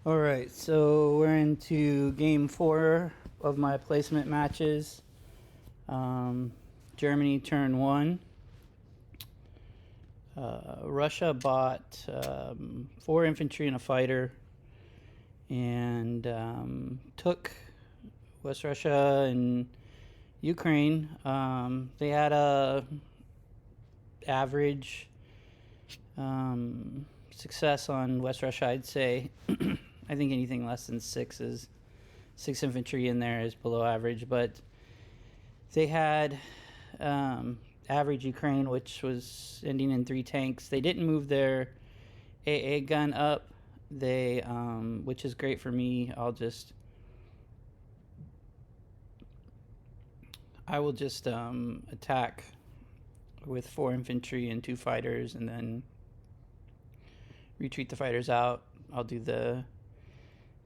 All right, so we're into game 4 of my placement matches. Germany turn 1. Russia bought 4 infantry and a fighter and took West Russia and Ukraine. They had a average success on West Russia, I'd say. I think anything less than 6 infantry in there is below average, but they had average Ukraine, which was ending in 3 tanks. They didn't move their AA gun up, which is great for me. I will just attack with 4 infantry and 2 fighters, and then retreat the fighters out. I'll do the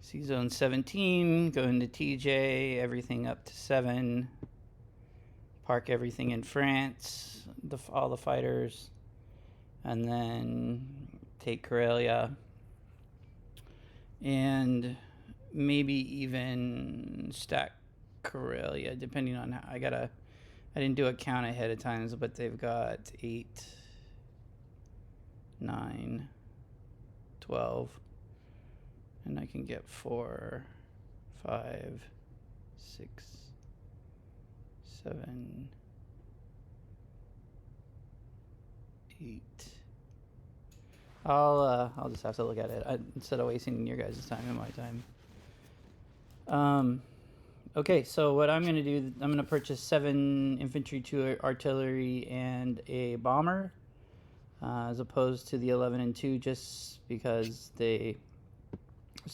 C zone 17, go into TJ, everything up to 7, park everything in France, all the fighters, and then take Karelia, and maybe even stack Karelia, depending on how I didn't do a count ahead of times, but they've got 8, 9, 12, and I can get 4, 5, 6, 7, 8. I'll just have to look at it instead of wasting your guys' time and my time. Okay, so what I'm gonna do, I'm gonna purchase 7 infantry, 2 artillery, and a bomber, as opposed to the 11 and 2, just because there's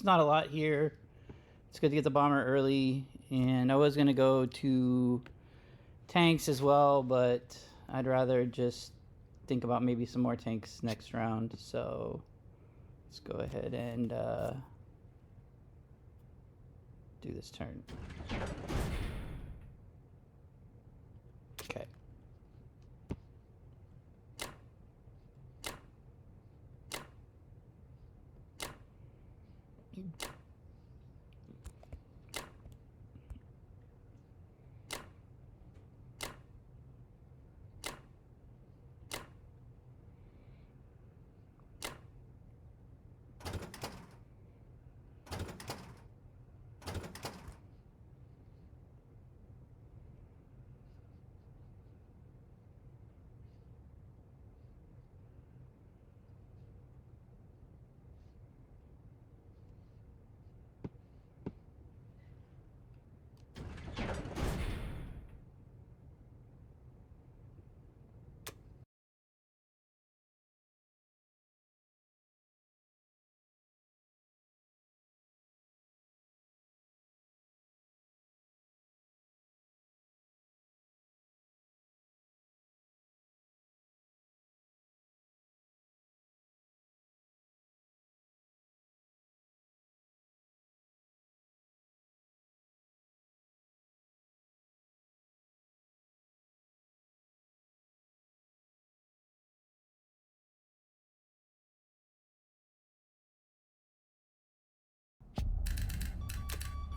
not a lot here. It's good to get the bomber early, and I was gonna go to tanks as well, but I'd rather just think about maybe some more tanks next round. So let's go ahead and do this turn. Okay.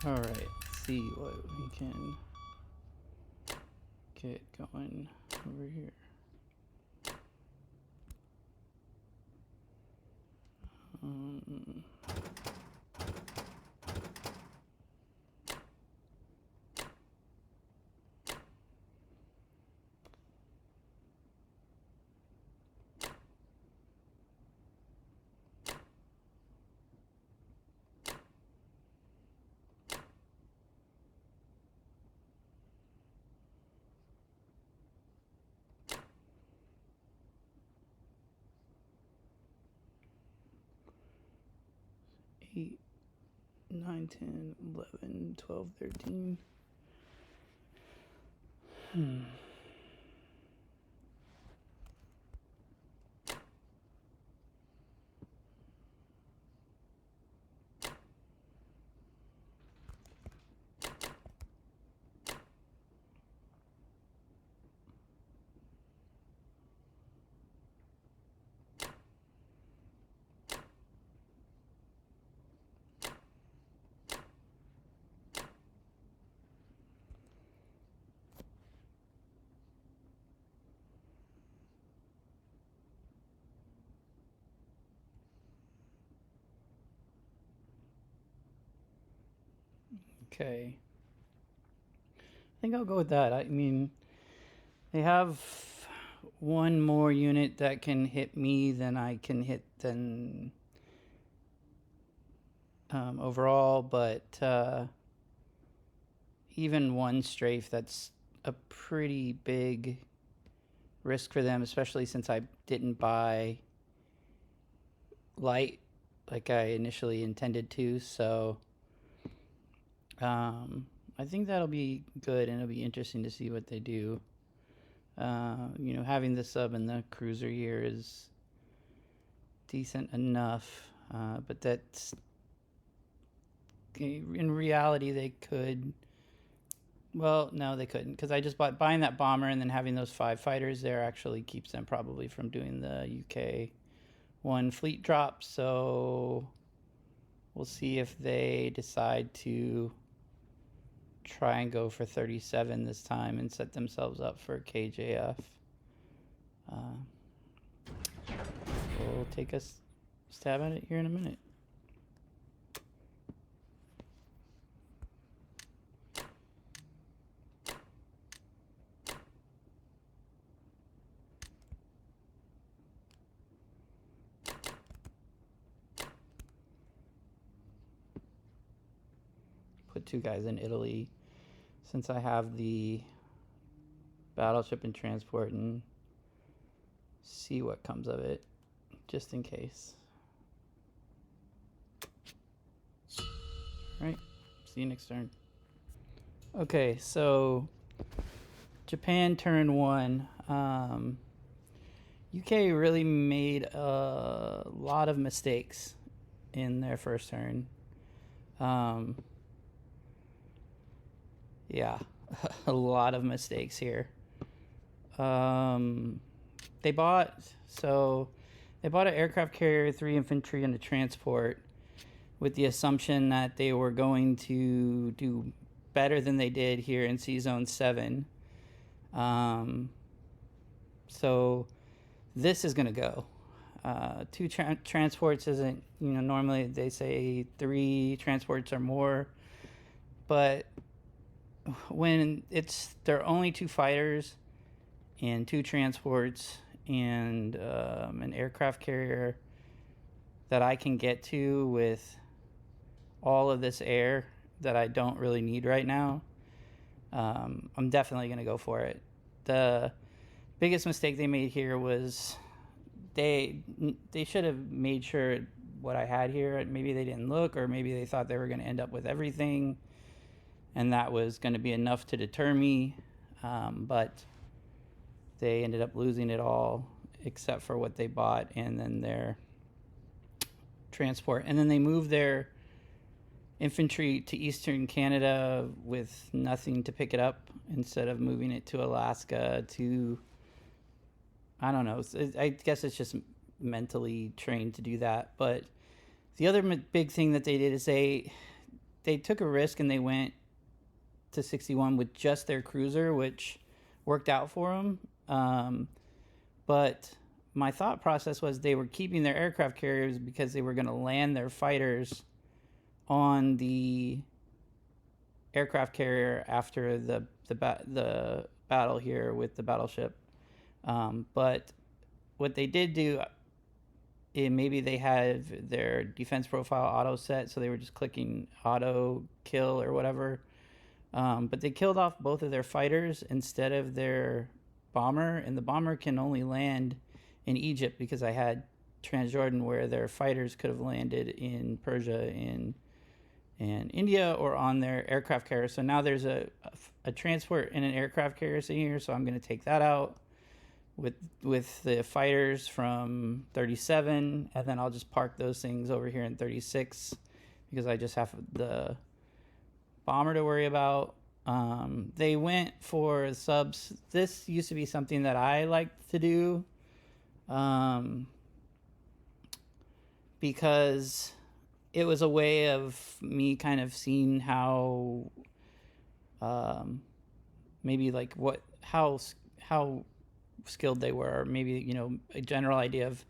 All right, let's see what we can get going over here. Um, 8, 9, 10, 11, 12, 13. Hmm. Okay. I think I'll go with that. I mean, they have one more unit that can hit me than I can hit than overall, but even one strafe, that's a pretty big risk for them, especially since I didn't buy light like I initially intended to. So I think that'll be good, and it'll be interesting to see what they do. Having the sub and the cruiser here is decent enough, but that's in reality they could. Well, no, they couldn't, because I just buying that bomber and then having those 5 fighters there actually keeps them probably from doing the UK 1 fleet drop. So we'll see if they decide to try and go for 37 this time and set themselves up for KJF. We'll take a stab at it here in a minute. Put 2 guys in Italy since I have the battleship and transport, and see what comes of it, just in case. All right, see you next turn. Okay, so Japan turn 1. UK really made a lot of mistakes in their first turn. Yeah, a lot of mistakes here. They bought an aircraft carrier, 3 infantry, and a transport with the assumption that they were going to do better than they did here in Sea Zone 7. So this is going to go. 2 transports isn't, normally they say 3 transports or more, but when there are only 2 fighters and 2 transports and an aircraft carrier that I can get to with all of this air that I don't really need right now, I'm definitely going to go for it. The biggest mistake they made here was they should have made sure what I had here. Maybe they didn't look, or maybe they thought they were going to end up with everything, and that was going to be enough to deter me, but they ended up losing it all except for what they bought and then their transport. And then they moved their infantry to Eastern Canada with nothing to pick it up, instead of moving it to Alaska to, I don't know, I guess it's just mentally trained to do that. But the other big thing that they did is they took a risk and they went to 61 with just their cruiser, which worked out for them. But my thought process was they were keeping their aircraft carriers because they were going to land their fighters on the aircraft carrier after the battle here with the battleship. But what they did do, maybe they had their defense profile auto set, so they were just clicking auto kill or whatever. But they killed off both of their fighters instead of their bomber, and the bomber can only land in Egypt because I had Transjordan, where their fighters could have landed in Persia and India or on their aircraft carrier. So now there's a transport and an aircraft carrier sitting here, so I'm going to take that out with the fighters from 37, and then I'll just park those things over here in 36 because I just have the bomber to worry about. They went for subs. This used to be something that I liked to do, because it was a way of me kind of seeing how, maybe like how skilled they were, or maybe, a general idea of,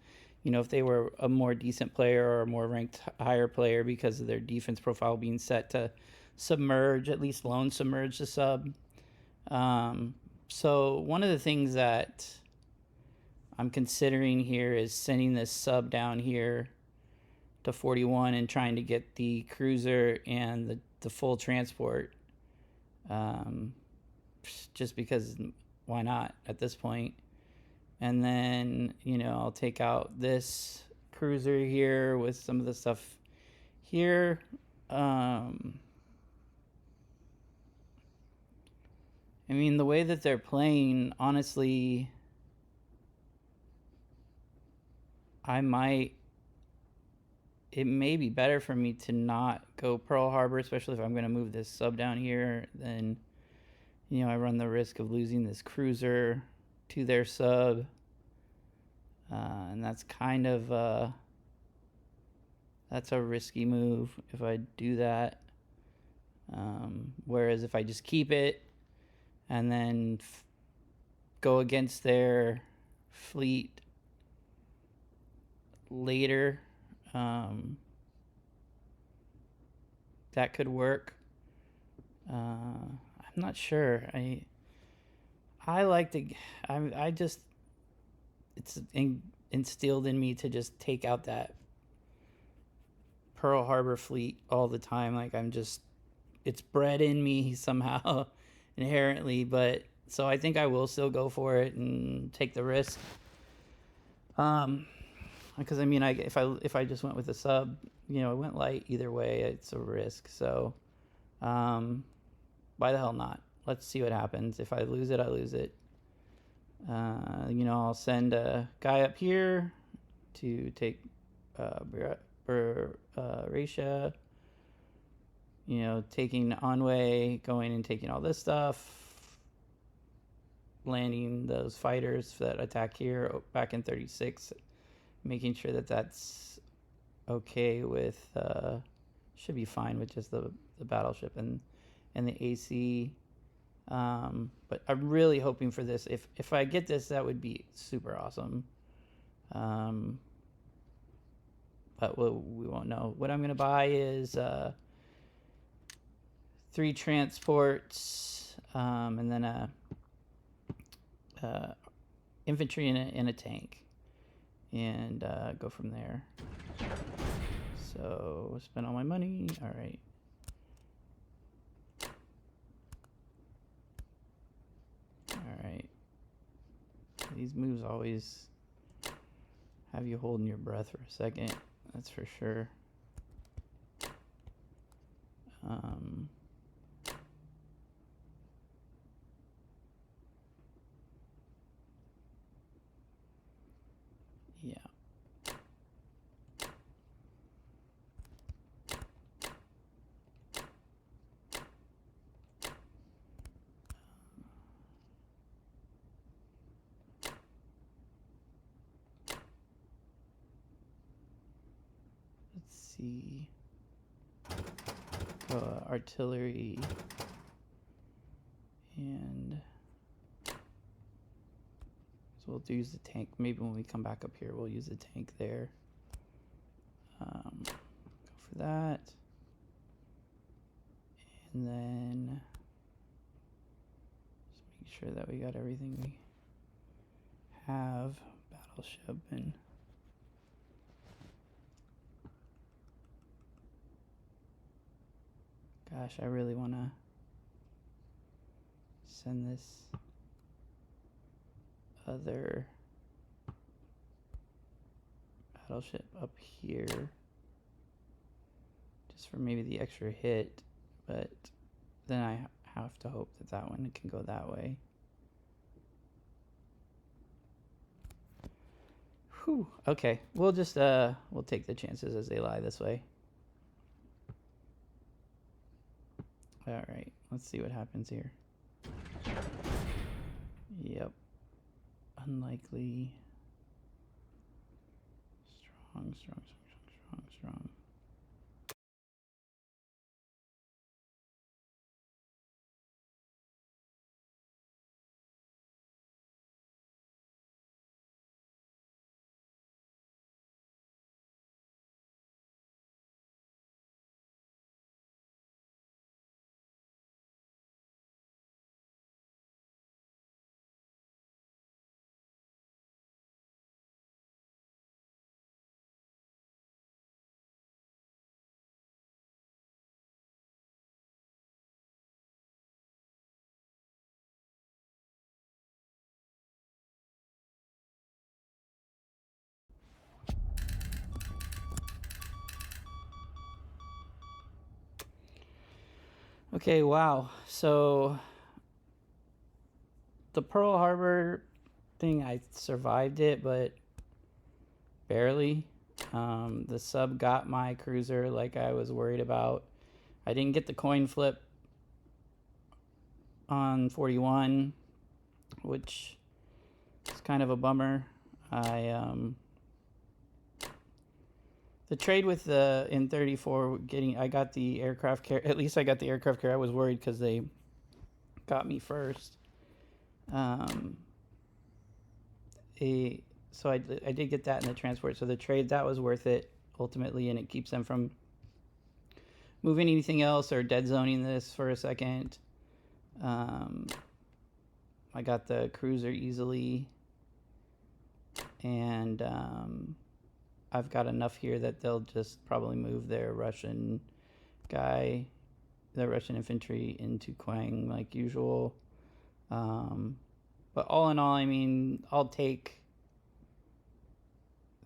if they were a more decent player or a more ranked higher player because of their defense profile being set to submerge, at least loan submerge the sub. So one of the things that I'm considering here is sending this sub down here to 41 and trying to get the cruiser and the full transport. Just because why not at this point? And then, you know, I'll take out this cruiser here with some of the stuff here. I mean, the way that they're playing, honestly, it may be better for me to not go Pearl Harbor, especially if I'm going to move this sub down here. Then, you know, I run the risk of losing this cruiser to their sub. And that's kind of, that's a risky move if I do that. Whereas if I just keep it and then go against their fleet later, that could work. I'm not sure. I like to. I just. It's instilled in me to just take out that Pearl Harbor fleet all the time. Like I'm just. It's bred in me somehow, inherently. But so I think I will still go for it and take the risk. Because I mean, if I just went with a sub, you know, it went light either way. It's a risk. So, why the hell not? Let's see what happens. If I lose it, I lose it. You know, I'll send a guy up here to take Raisha. You know, taking Anhui, going and taking all this stuff, landing those fighters that attack here back in 36, making sure that that's okay with, should be fine with just the battleship and the AC. But I'm really hoping for this. If I get this, that would be super awesome. But we won't know. What I'm going to buy is 3 transports, and then a infantry and a tank, and go from there. So spend all my money. All right. All right. These moves always have you holding your breath for a second. That's for sure. Yeah. Let's see. Artillery and so we'll use the tank. Maybe when we come back up here, we'll use the tank there. Go for that, and then just make sure that we got everything we have. Battleship and. Gosh, I really want to send this other battleship up here just for maybe the extra hit, but then I have to hope that that one can go that way. Whew. Okay, we'll just we'll take the chances as they lie this way. All right, let's see what happens here. Yep. Unlikely. Strong, strong, strong, strong, strong. Okay, wow. So the Pearl Harbor thing, I survived it, but barely. The sub got my cruiser like I was worried about. I didn't get the coin flip on 41, which is kind of a bummer. The trade with the in 34 I got the aircraft carrier. At least I got the aircraft carrier. I was worried because they got me first. So I did get that in the transport. So the trade, that was worth it ultimately, and it keeps them from moving anything else or dead zoning this for a second. I got the cruiser easily, and I've got enough here that they'll just probably move their Russian guy, the Russian infantry, into Quang like usual. But all in all, I mean, I'll take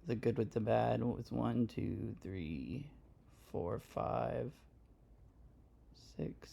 the good with the bad. It's 1, 2, 3, 4, 5, 6.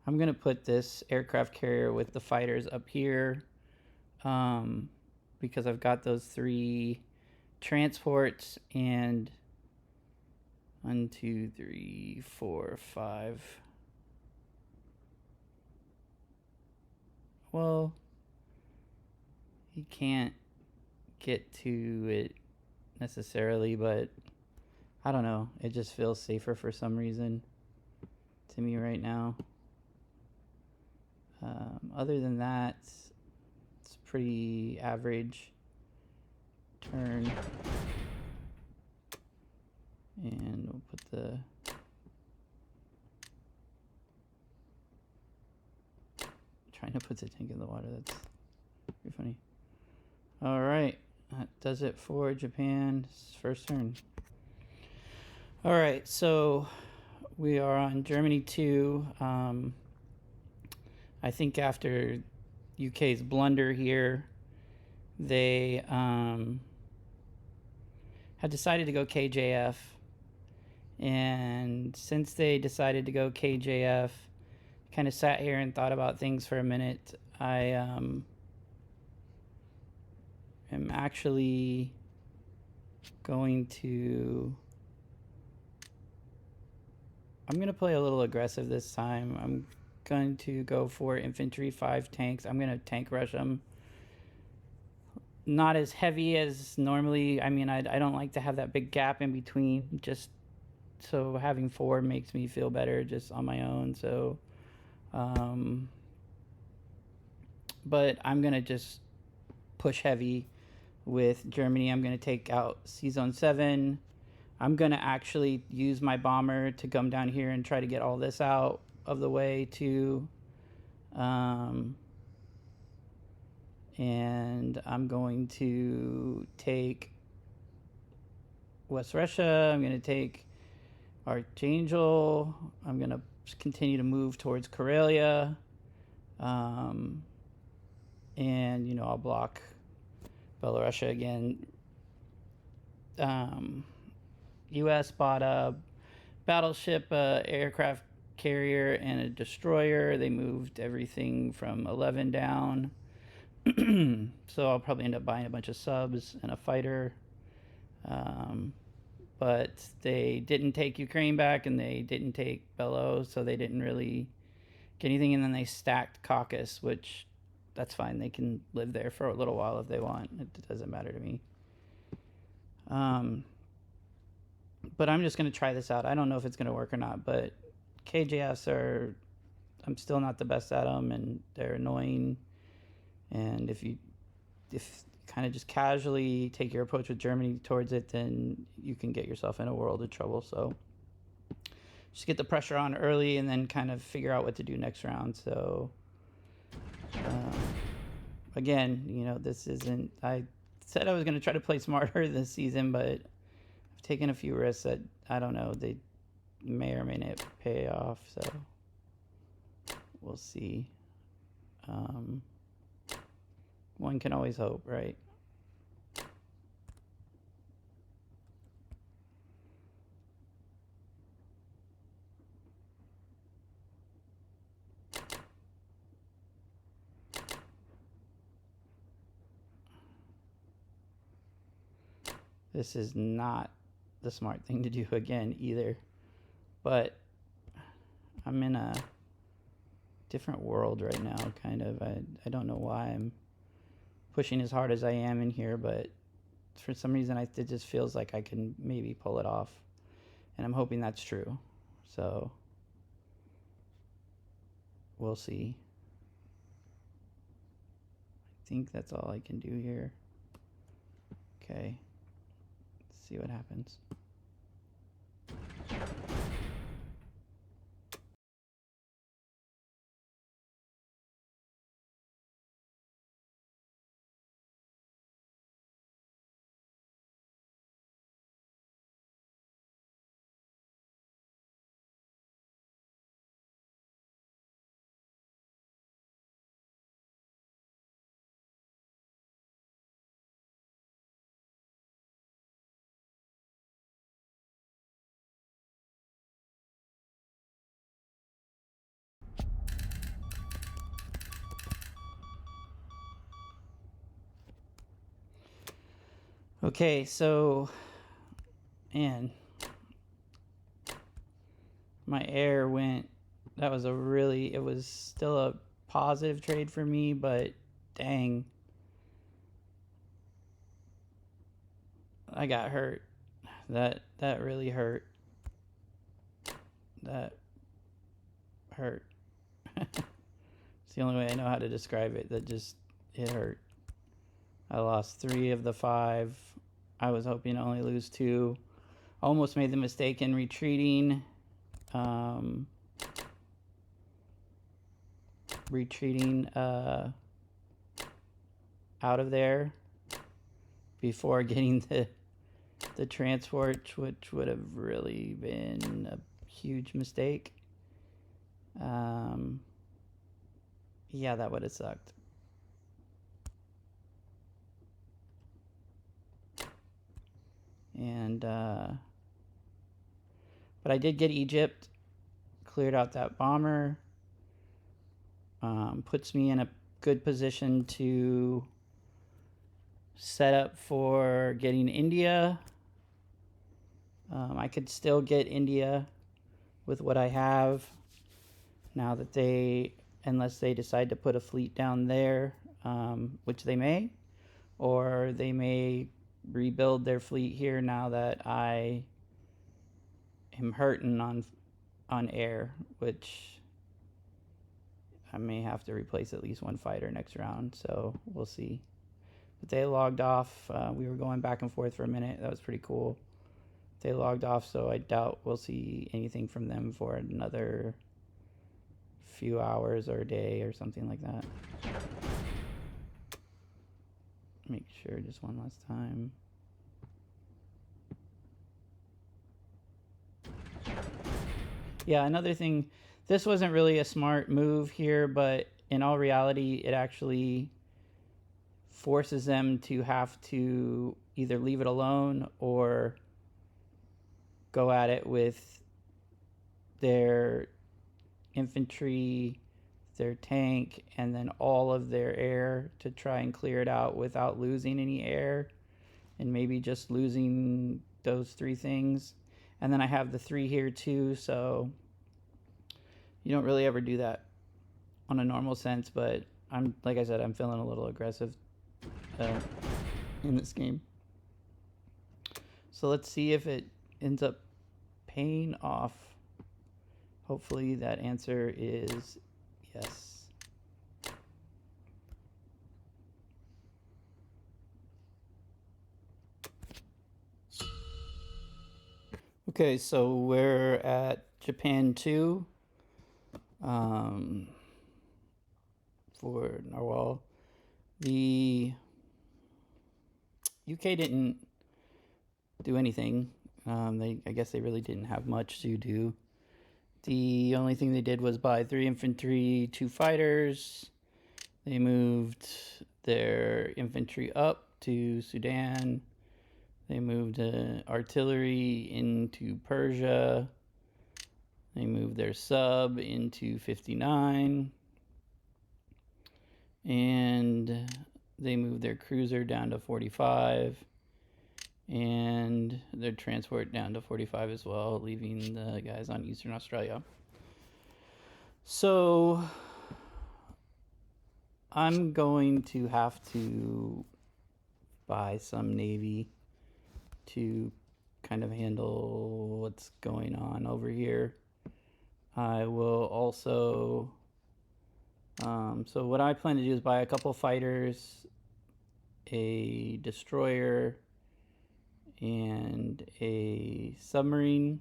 I'm going to put this aircraft carrier with the fighters up here because I've got those 3 transports and 1, 2, 3, 4, 5. Well, he can't get to it necessarily, but I don't know. It just feels safer for some reason to me right now. Other than that, it's pretty average turn. And we'll put the trying to put the tank in the water. That's pretty funny. All right, that does it for Japan's first turn. All right, so we are on Germany 2. I think after UK's blunder here, they had decided to go KJF. And since they decided to go KJF, kind of sat here and thought about things for a minute. I am actually going to play a little aggressive this time. I'm going to go for infantry 5 tanks. I'm going to tank rush them. Not as heavy as normally. I mean, I don't like to have that big gap in between, just so having 4 makes me feel better just on my own. So but I'm going to just push heavy with Germany. I'm going to take out C-Zone 7. I'm going to actually use my bomber to come down here and try to get all this out of the way too. And I'm going to take West Russia. I'm going to take Archangel. I'm going to continue to move towards Karelia. And, you know, I'll block Belarusia again. U.S. bought a battleship, aircraft carrier, and a destroyer. They moved everything from 11 down. So I'll probably end up buying a bunch of subs and a fighter. But they didn't take Ukraine back, and they didn't take Belarus, so they didn't really get anything. And then they stacked Caucasus, which that's fine. They can live there for a little while if they want. It doesn't matter to me. But I'm just going to try this out. I don't know if it's going to work or not, but KJFs are, I'm still not the best at them, and they're annoying. And if kind of just casually take your approach with Germany towards it, then you can get yourself in a world of trouble. So just get the pressure on early and then kind of figure out what to do next round. So again, you know, this isn't. I said I was going to try to play smarter this season, but I've taken a few risks that I don't know. They may or may not pay off. So we'll see. One can always hope, right? This is not the smart thing to do again either. But I'm in a different world right now, kind of. I don't know why I'm pushing as hard as I am in here, but for some reason it just feels like I can maybe pull it off. And I'm hoping that's true. So we'll see. I think that's all I can do here. Okay. Let's see what happens. Okay, so, man, my air went, that was it was still a positive trade for me, but dang, I got hurt. That really hurt. That hurt. It's the only way I know how to describe it. It hurt. I lost 3 of the 5. I was hoping to only lose 2. Almost made the mistake in retreating. Out of there before getting the transport, which would have really been a huge mistake. Yeah, that would have sucked. And but I did get Egypt, cleared out that bomber. Puts me in a good position to set up for getting India. I could still get India with what I have now that unless they decide to put a fleet down there, which they may, or they may rebuild their fleet here now that I am hurting on air, which I may have to replace at least one fighter next round, so we'll see. But they logged off. We were going back and forth for a minute. That was pretty cool. They logged off, so I doubt we'll see anything from them for another few hours or a day or something like that. Make sure just one last time. Yeah, another thing, this wasn't really a smart move here, but in all reality, it actually forces them to have to either leave it alone or go at it with their infantry, their tank, and then all of their air to try and clear it out without losing any air, and maybe just losing those 3 things. And then I have the 3 here too, so you don't really ever do that on a normal sense, but like I said, I'm feeling a little aggressive in this game. So let's see if it ends up paying off. Hopefully that answer is yes. Okay, so we're at Japan 2 for Narwhal. The UK didn't do anything. I guess they really didn't have much to do. The only thing they did was buy 3 infantry, 2 fighters. They moved their infantry up to Sudan. They moved artillery into Persia. They moved their sub into 59. And they moved their cruiser down to 45. And their transport down to 45 as well, leaving the guys on Eastern Australia. So I'm going to have to buy some Navy to kind of handle what's going on over here. I will also, so what I plan to do is buy a couple fighters, a destroyer, and a submarine.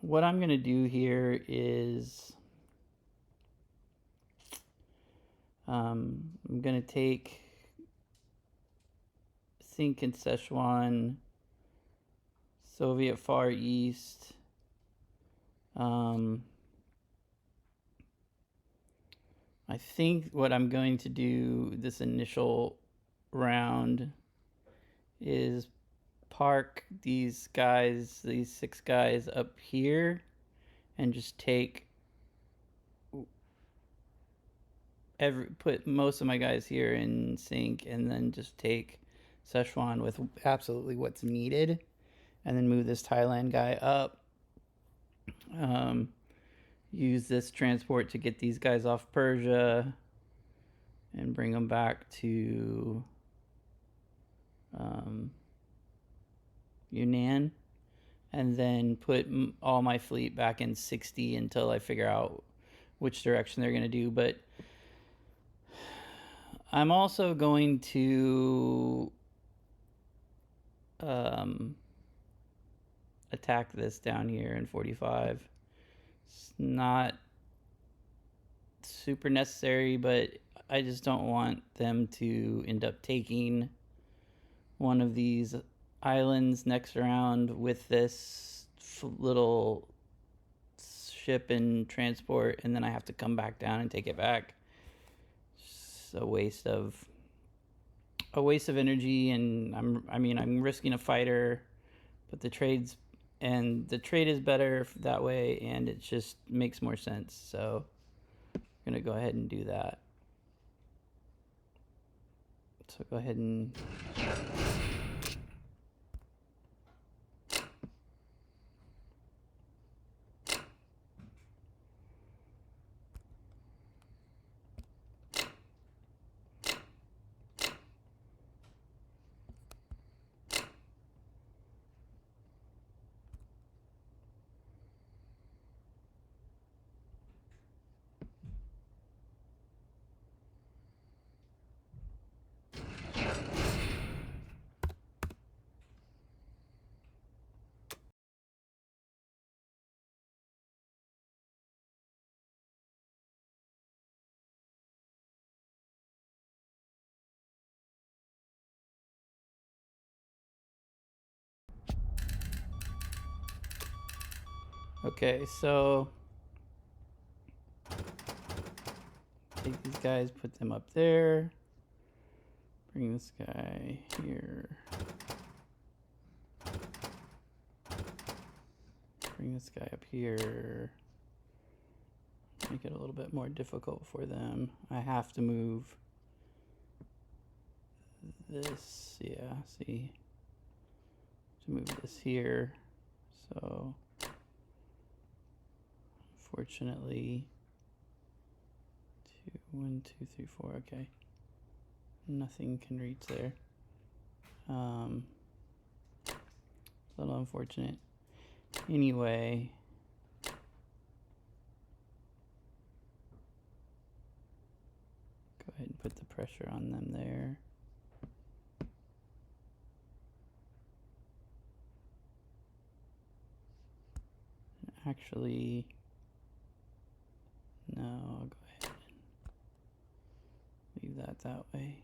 What I'm going to do here is I'm going to take Sink and Szechuan, Soviet Far East, I think what I'm going to do this initial round is park these guys, these 6 guys up here, and just take put most of my guys here in Sink, and then just take Szechuan with absolutely what's needed, and then move this Thailand guy up. Use this transport to get these guys off Persia and bring them back to Yunnan, and then put all my fleet back in 60 until I figure out which direction they're going to do. But I'm also going to attack this down here in 45. It's not super necessary, but I just don't want them to end up taking one of these islands next round with this little ship and transport, and then I have to come back down and take it back. It's a waste of energy, and I'm risking a fighter, but the trade is better that way, and it just makes more sense. So I'm gonna go ahead and do that. So go ahead and okay, so take these guys, put them up there. Bring this guy here. Bring this guy up here. Make it a little bit more difficult for them. I have to move this, yeah, see, to move this here. So unfortunately, 1, 2, 3, 4, okay. Nothing can reach there. A little unfortunate. Anyway, go ahead and put the pressure on them there. Actually, no, I'll go ahead. that way.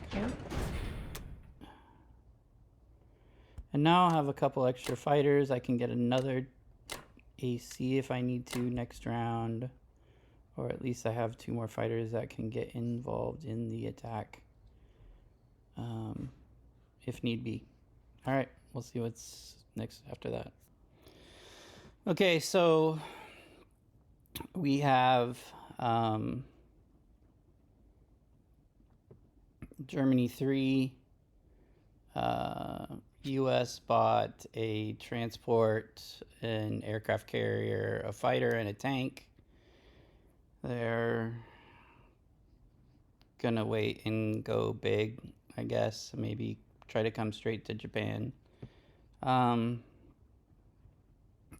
Okay. And now I'll have a couple extra fighters. I can get another AC if I need to next round. Or at least I have 2 more fighters that can get involved in the attack. If need be. Alright, we'll see what's next after that. Okay, so we have Germany 3. US bought a transport, an aircraft carrier, a fighter, and a tank. They're gonna wait and go big, I guess. Maybe try to come straight to Japan. And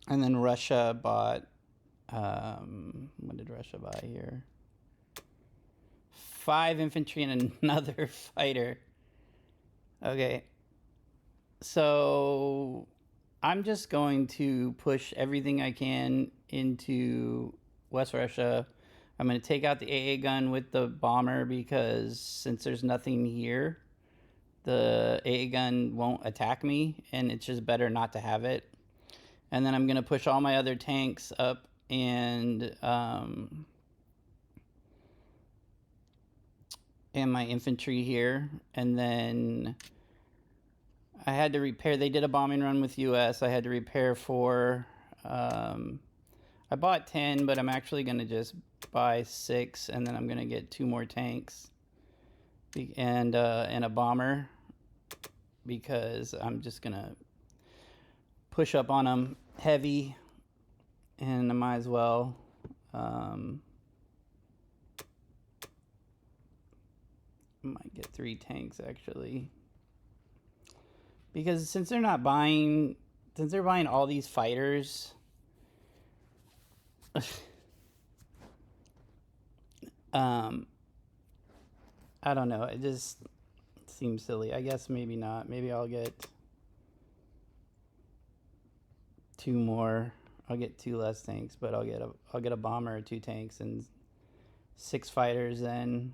then Russia bought, what did Russia buy here? 5 infantry and another fighter. Okay. So I'm just going to push everything I can into West Russia. I'm going to take out the AA gun with the bomber because since there's nothing here, the AA gun won't attack me, and it's just better not to have it. And then I'm going to push all my other tanks up and my infantry here. And then I had to repair. They did a bombing run with US. I had to repair 4. I bought 10, but I'm actually going to just buy 6, and then I'm going to get 2 more tanks and a bomber because I'm just going to push up on them heavy, and I might as well. Might get 3 tanks actually. Because since they're buying all these fighters, I don't know. It just seems silly. I guess maybe not. Maybe I'll get 2 more. I'll get 2 less tanks, but I'll get a bomber, 2 tanks, and 6 fighters. Then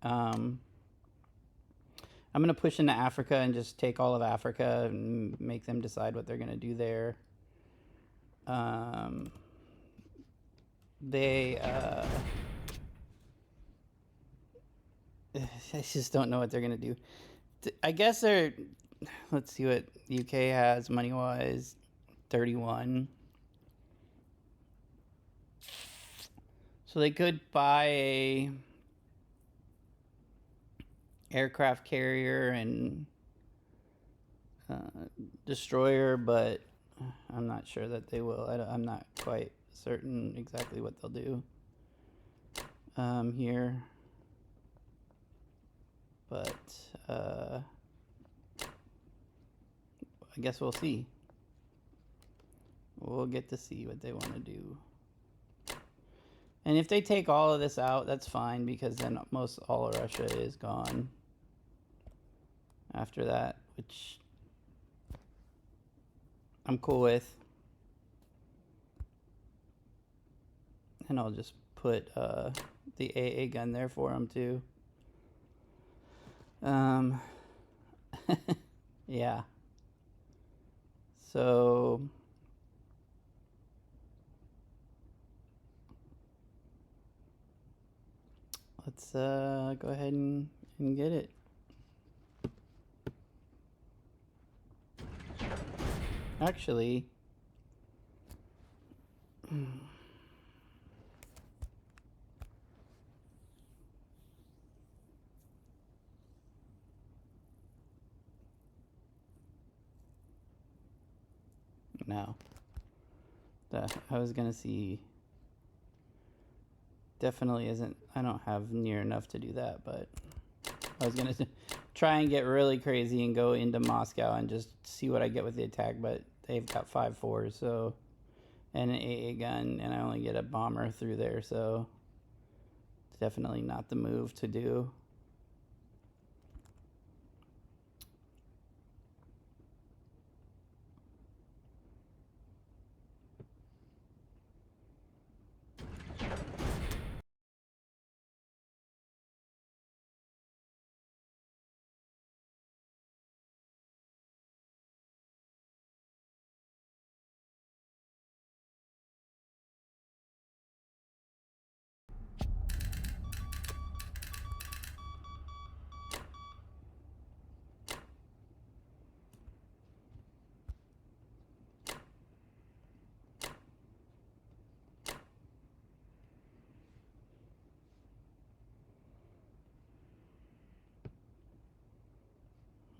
I'm gonna push into Africa and just take all of Africa and make them decide what they're gonna do there. I just don't know what they're gonna do. I guess they're. Let's see what UK has money wise. 31. So they could buy a aircraft carrier and destroyer, but I'm not sure that they will. I'm not quite certain exactly what they'll do here, but I guess we'll see. We'll get to see what they want to do. And if they take all of this out, that's fine, because then most all of Russia is gone after that, which I'm cool with. And I'll just put the AA gun there for them too. Yeah. So let's go ahead and get it. Actually, no. I was gonna see. Definitely isn't. I don't have near enough to do that, but I was gonna try and get really crazy and go into Moscow and just see what I get with the attack, but they've got 5-4s, so, and an AA gun, and I only get a bomber through there, so it's definitely not the move to do.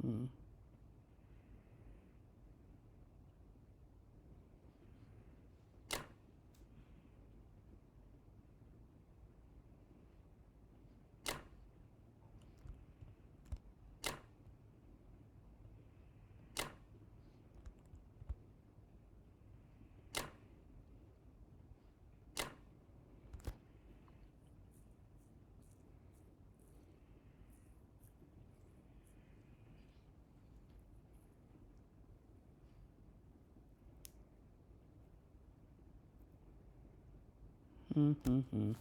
Hmm. Mm-hmm.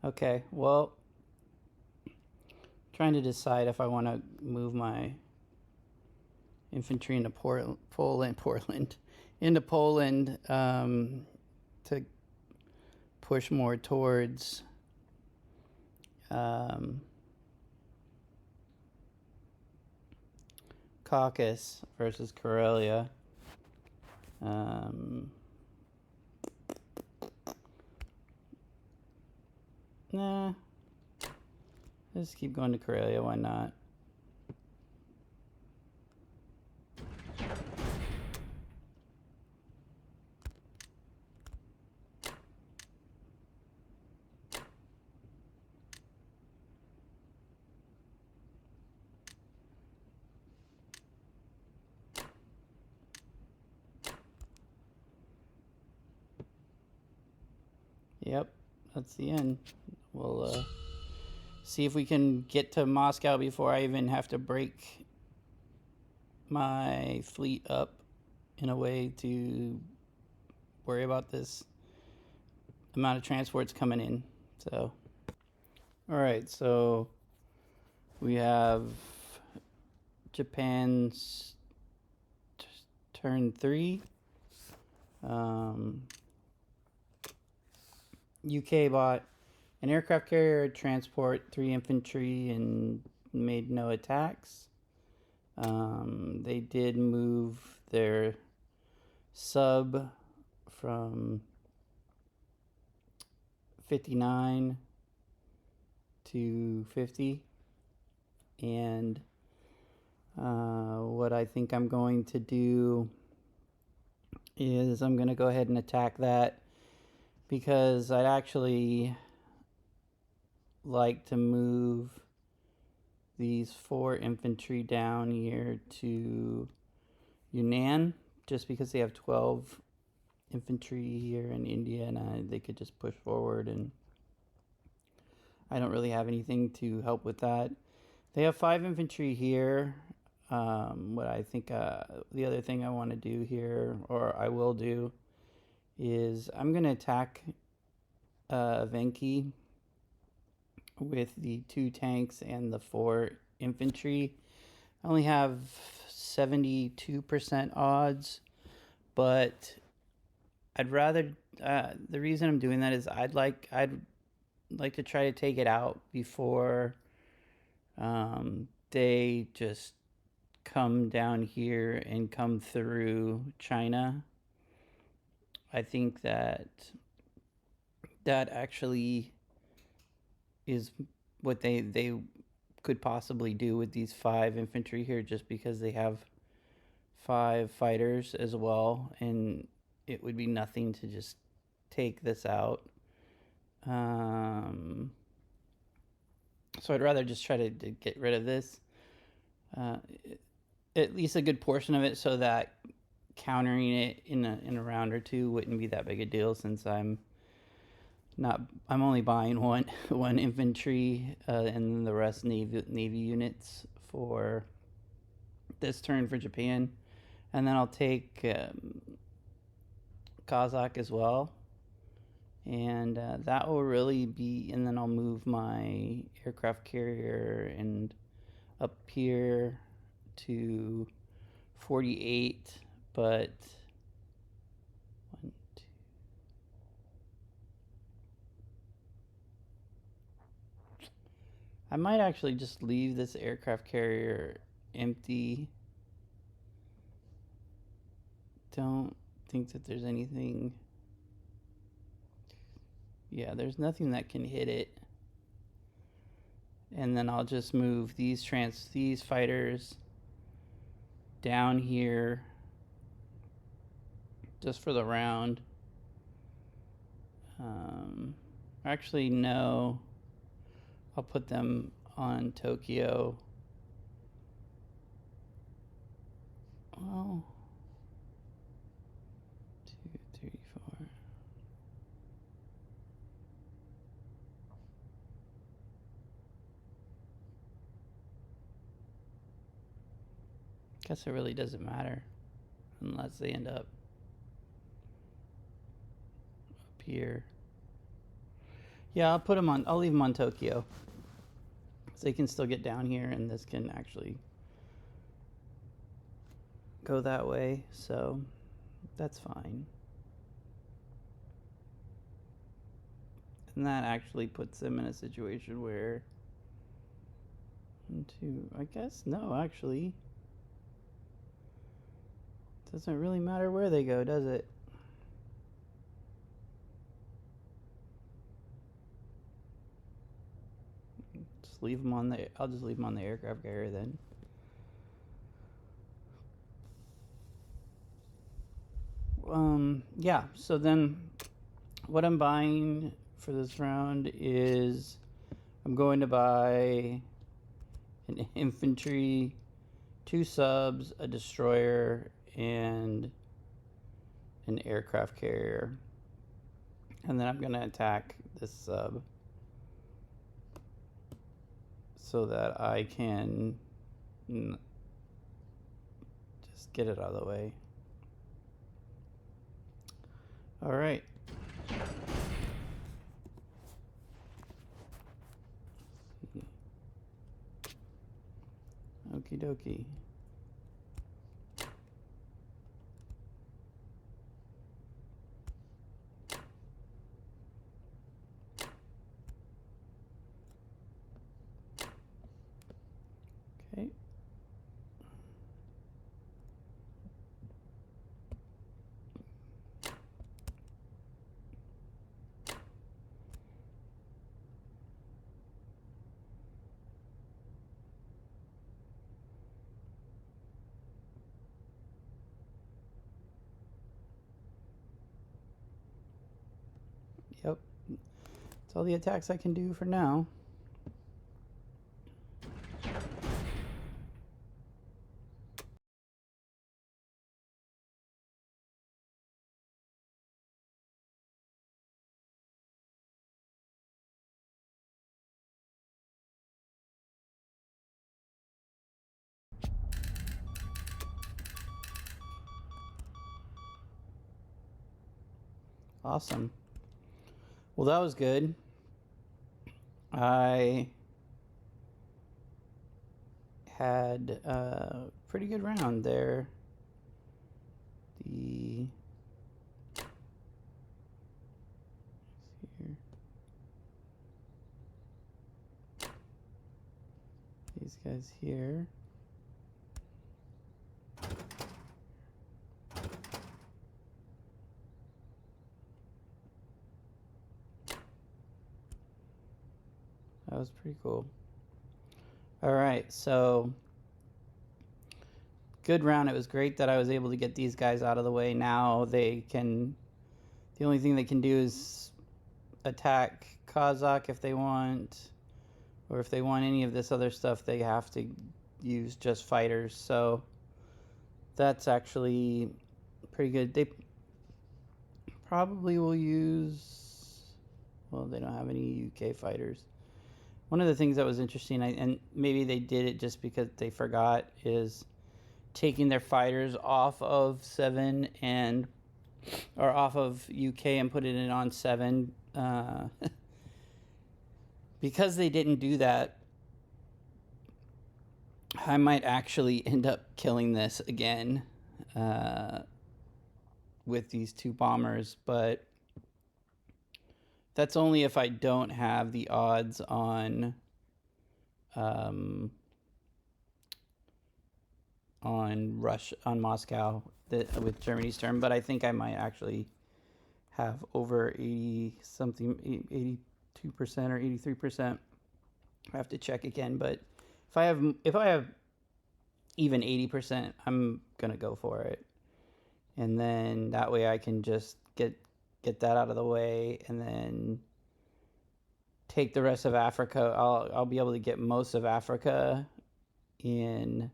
Okay, well, trying to decide if I want to move my infantry into Portland, into Poland, to push more towards um, Caucasus versus Karelia. Nah, let's keep going to Karelia. Why not? Yep, that's the end. We'll see if we can get to Moscow before I even have to break my fleet up in a way to worry about this amount of transports coming in. So, all right, so we have Japan's turn 3. UK bought an aircraft carrier, transport, 3 infantry, and made no attacks. They did move their sub from 59 to 50. And what I think I'm going to do is I'm going to go ahead and attack that, because I'd actually like to move these 4 infantry down here to Yunnan, just because they have 12 infantry here in India, and they could just push forward, and I don't really have anything to help with that. They have 5 infantry here. What I think the other thing I want to do here, or I will do, is I'm going to attack Venki with the 2 tanks and the 4 infantry. I only have 72% odds, but I'd rather, the reason I'm doing that is I'd like to try to take it out before they just come down here and come through China. I think that actually is what they could possibly do with these 5 infantry here, just because they have 5 fighters as well, and it would be nothing to just take this out. So I'd rather just try to get rid of this, at least a good portion of it, so that countering it in a round or 2 wouldn't be that big a deal, since I'm only buying one infantry, and then the rest navy units for this turn for Japan, and then I'll take Kazakh as well, and that will really be. And then I'll move my aircraft carrier and up here to 48, but 1, 2. I might actually just leave this aircraft carrier empty. Don't think that there's anything. Yeah, there's nothing that can hit it. And then I'll just move these fighters down here just for the round. Actually, no. I'll put them on Tokyo. Well, 2, 3, 4. Guess it really doesn't matter unless they end up here. Yeah, I'll put them on. I'll leave them on Tokyo, so they can still get down here, and this can actually go that way. So that's fine. And that actually puts them in a situation where I guess no, actually, doesn't really matter where they go, does it? Just leave them on the. I'll just leave them on the aircraft carrier then. Yeah. So then, what I'm buying for this round is I'm going to buy an infantry, 2 subs, a destroyer, and an aircraft carrier. And then I'm going to attack this sub so that I can just get it out of the way. All right. Okie dokie. Okay. Yep. That's all the attacks I can do for now. Awesome. Well, that was good. I had a pretty good round there. These guys here. That was pretty cool. All right, so good round. It was great that I was able to get these guys out of the way. Now they can, the only thing they can do is attack Kazakh if they want, or if they want any of this other stuff, they have to use just fighters. So that's actually pretty good. They probably will use, well, they don't have any UK fighters. One of the things that was interesting, and maybe they did it just because they forgot, is taking their fighters off of 7 or off of UK and putting it on 7. Because they didn't do that, I might actually end up killing this again with these 2 bombers, but that's only if I don't have the odds on Moscow with Germany's turn. But I think I might actually have over 82% or 83%. I have to check again, but if I have even 80%, I'm gonna go for it, and then that way I can just get that out of the way, and then take the rest of Africa. I'll be able to get most of Africa in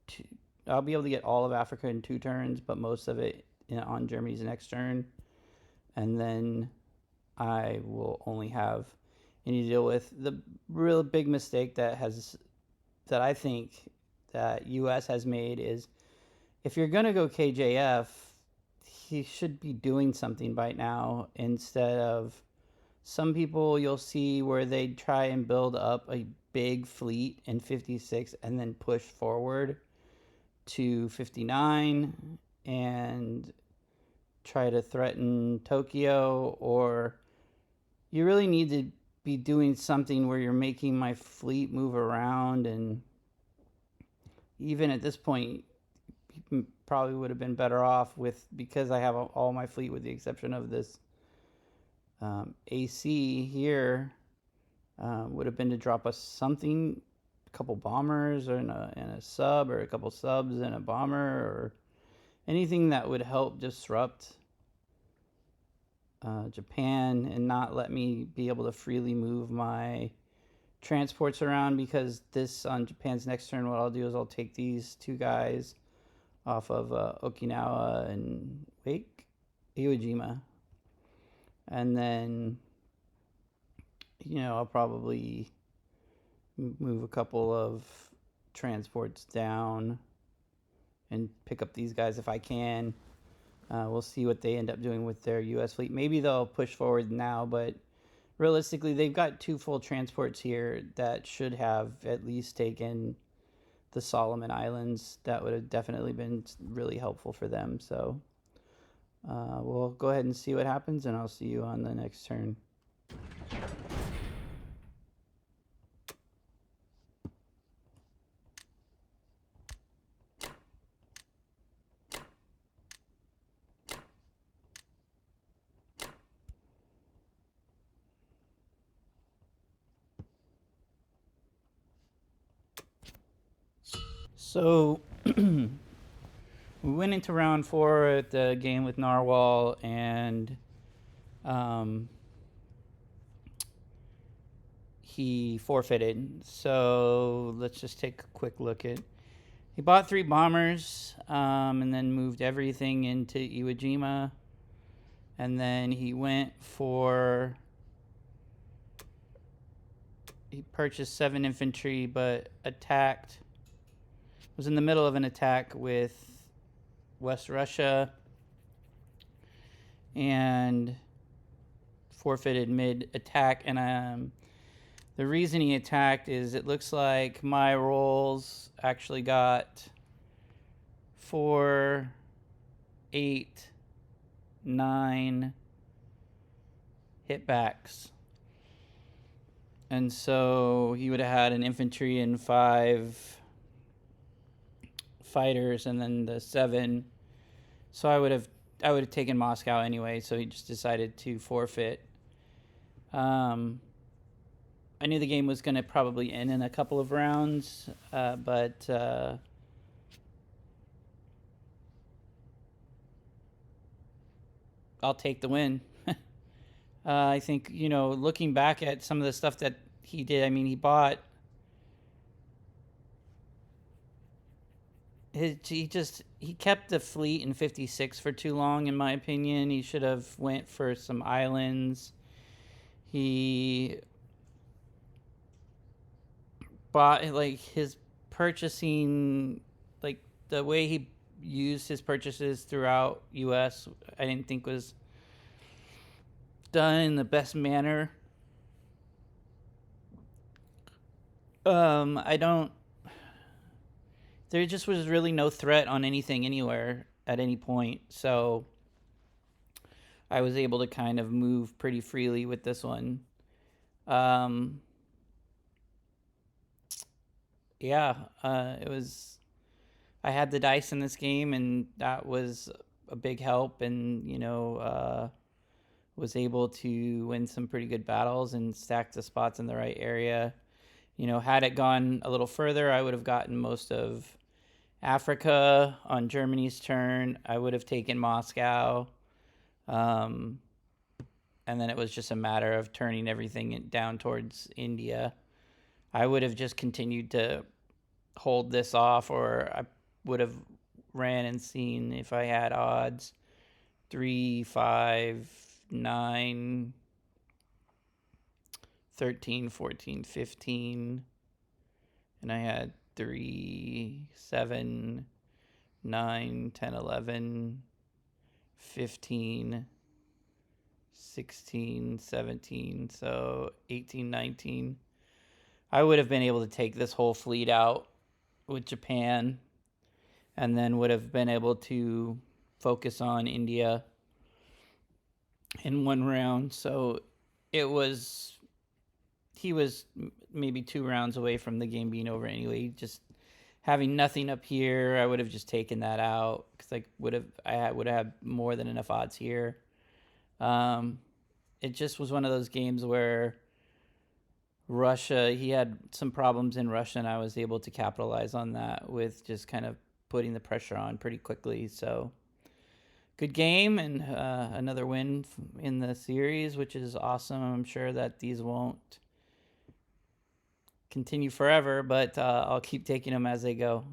two, I'll be able to get all of Africa in 2 turns, but most of it on Germany's next turn, and then I will only have any to deal with. The real big mistake that I think that U.S. has made is if you're gonna go KJF, he should be doing something by now instead of some people you'll see where they try and build up a big fleet in 56 and then push forward to 59 and try to threaten Tokyo, or you really need to be doing something where you're making my fleet move around. And even at this point, probably would have been better off with, because I have all my fleet with the exception of this AC here, would have been to drop us something, a couple bombers, or in a sub, or a couple subs and a bomber, or anything that would help disrupt Japan and not let me be able to freely move my transports around. Because this, on Japan's next turn, what I'll do is I'll take these 2 guys off of Okinawa and Iwo Jima, and then I'll probably move a couple of transports down and pick up these guys if I can. We'll see what they end up doing with their U.S. fleet. Maybe they'll push forward now, but realistically, they've got 2 full transports here that should have at least taken the Solomon Islands. That would have definitely been really helpful for them. So we'll go ahead and see what happens, and I'll see you on the next turn. So we went into round 4 at the game with Narwhal, and he forfeited. So let's just take a quick look at. He bought 3 bombers, and then moved everything into Iwo Jima, and then he went for. He purchased 7 infantry, but attacked. Was in the middle of an attack with West Russia and forfeited mid-attack. And the reason he attacked is it looks like my rolls actually got 4, 8, 9 hitbacks. And so he would have had an infantry and 5 fighters, and then the 7. So I would have taken Moscow anyway. So he just decided to forfeit. I knew the game was going to probably end in a couple of rounds, but I'll take the win. I think, looking back at some of the stuff that he did, I mean, he bought. He kept the fleet in 56 for too long, in my opinion. He should have went for some islands. He bought, his purchasing, the way he used his purchases throughout U.S., I didn't think was done in the best manner. There just was really no threat on anything anywhere at any point. So I was able to kind of move pretty freely with this one. It was. I had the dice in this game, and that was a big help. And was able to win some pretty good battles and stack the spots in the right area. Had it gone a little further, I would have gotten most of Africa on Germany's turn. I would have taken Moscow. And then it was just a matter of turning everything down towards India. I would have just continued to hold this off, or I would have ran and seen if I had odds 3, 5, 9, 13, 14, 15. And I had 3, 7, 9, 10, 11, 15, 16, 17, so 18, 19. I would have been able to take this whole fleet out with Japan, and then would have been able to focus on India in one round. So he was maybe 2 rounds away from the game being over anyway. Just having nothing up here, I would have just taken that out because I would have had more than enough odds here. It just was one of those games where Russia, he had some problems in Russia, and I was able to capitalize on that with just kind of putting the pressure on pretty quickly. So good game, and another win in the series, which is awesome. I'm sure that these won't continue forever, but I'll keep taking them as they go.